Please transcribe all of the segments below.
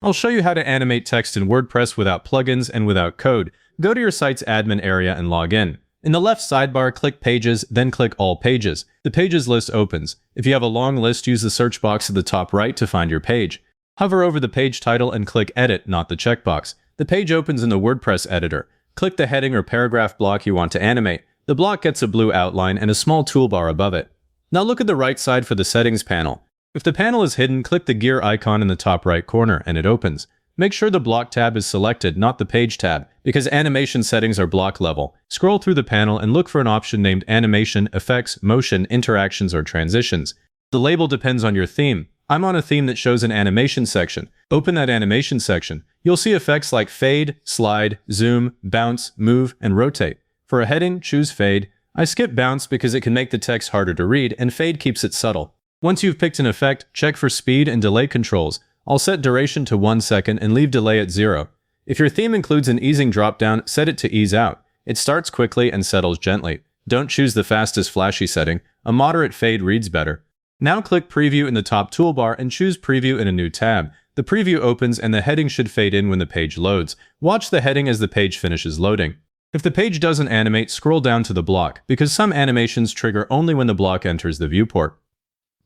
I'll show you how to animate text in WordPress without plugins and without code. Go to your site's admin area and log in. In the left sidebar, click Pages, then click All Pages. The Pages list opens. If you have a long list, use the search box at the top right to find your page. Hover over the page title and click Edit, not the checkbox. The page opens in the WordPress editor. Click the heading or paragraph block you want to animate. The block gets a blue outline and a small toolbar above it. Now look at the right side for the Settings panel. If the panel is hidden, click the gear icon in the top right corner and it opens. Make sure the block tab is selected, not the page tab, because animation settings are block level. Scroll through the panel and look for an option named Animation, Effects, Motion, Interactions, or Transitions. The label depends on your theme. I'm on a theme that shows an animation section. Open that animation section. You'll see effects like fade, slide, zoom, bounce, move, and rotate. For a heading, choose fade. I skip bounce because it can make the text harder to read, and fade keeps it subtle. Once you've picked an effect, check for speed and delay controls. I'll set duration to 1 second and leave delay at 0. If your theme includes an easing dropdown, set it to ease out. It starts quickly and settles gently. Don't choose the fastest flashy setting. A moderate fade reads better. Now click Preview in the top toolbar and choose Preview in a new tab. The preview opens and the heading should fade in when the page loads. Watch the heading as the page finishes loading. If the page doesn't animate, scroll down to the block, because some animations trigger only when the block enters the viewport.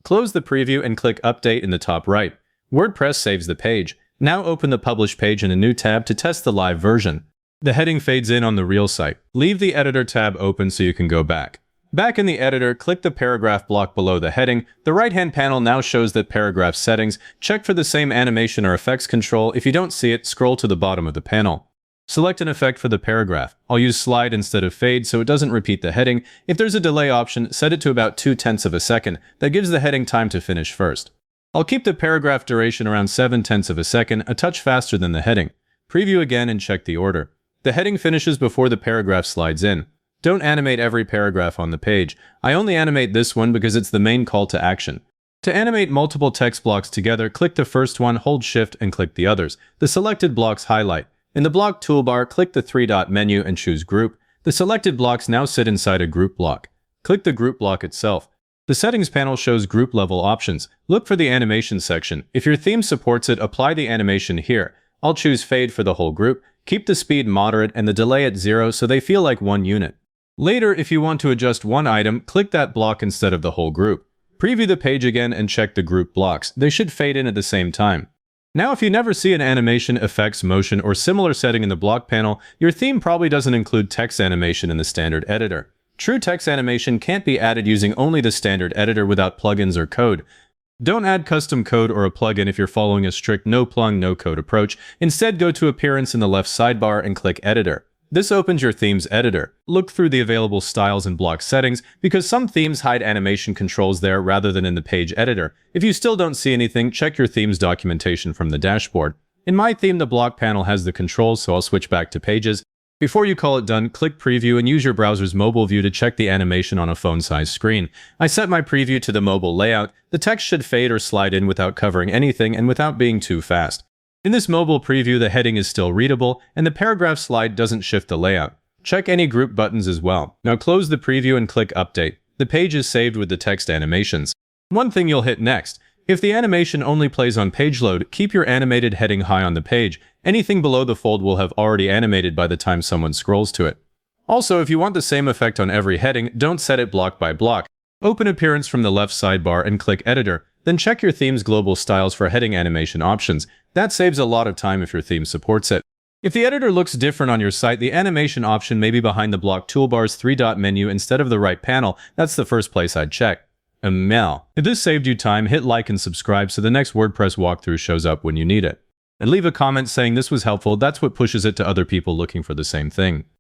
Close the preview and click Update in the top right. WordPress saves the page. Now open the Publish page in a new tab to test the live version. The heading fades in on the real site. Leave the Editor tab open so you can go back. Back in the editor, click the paragraph block below the heading. The right-hand panel now shows that paragraph settings. Check for the same animation or effects control. If you don't see it, scroll to the bottom of the panel. Select an effect for the paragraph. I'll use slide instead of fade so it doesn't repeat the heading. If there's a delay option, set it to about 0.2 of a second. That gives the heading time to finish first. I'll keep the paragraph duration around 0.7 of a second, a touch faster than the heading. Preview again and check the order. The heading finishes before the paragraph slides in. Don't animate every paragraph on the page. I only animate this one because it's the main call to action. To animate multiple text blocks together, click the first one, hold Shift, and click the others. The selected blocks highlight. In the block toolbar, click the three-dot menu and choose Group. The selected blocks now sit inside a group block. Click the group block itself. The Settings panel shows group-level options. Look for the Animation section. If your theme supports it, apply the animation here. I'll choose Fade for the whole group. Keep the speed moderate and the delay at 0 so they feel like one unit. Later, if you want to adjust one item, click that block instead of the whole group. Preview the page again and check the group blocks. They should fade in at the same time. Now, if you never see an animation, effects, motion, or similar setting in the block panel, your theme probably doesn't include text animation in the standard editor. True text animation can't be added using only the standard editor without plugins or code. Don't add custom code or a plugin if you're following a strict no-plug, no-code approach. Instead, go to Appearance in the left sidebar and click Editor. This opens your theme's editor. Look through the available styles and block settings, because some themes hide animation controls there rather than in the page editor. If you still don't see anything, check your theme's documentation from the dashboard. In my theme, the block panel has the controls, so I'll switch back to Pages. Before you call it done, click Preview and use your browser's mobile view to check the animation on a phone-sized screen. I set my preview to the mobile layout. The text should fade or slide in without covering anything and without being too fast. In this mobile preview, the heading is still readable, and the paragraph slide doesn't shift the layout. Check any group buttons as well. Now close the preview and click Update. The page is saved with the text animations. One thing you'll hit next. If the animation only plays on page load, keep your animated heading high on the page. Anything below the fold will have already animated by the time someone scrolls to it. Also, if you want the same effect on every heading, don't set it block by block. Open Appearance from the left sidebar and click Editor. Then check your theme's global styles for heading animation options. That saves a lot of time if your theme supports it. If the editor looks different on your site, the animation option may be behind the block toolbar's three-dot menu instead of the right panel. That's the first place I'd check. If this saved you time, hit like and subscribe so the next WordPress walkthrough shows up when you need it. And leave a comment saying this was helpful. That's what pushes it to other people looking for the same thing.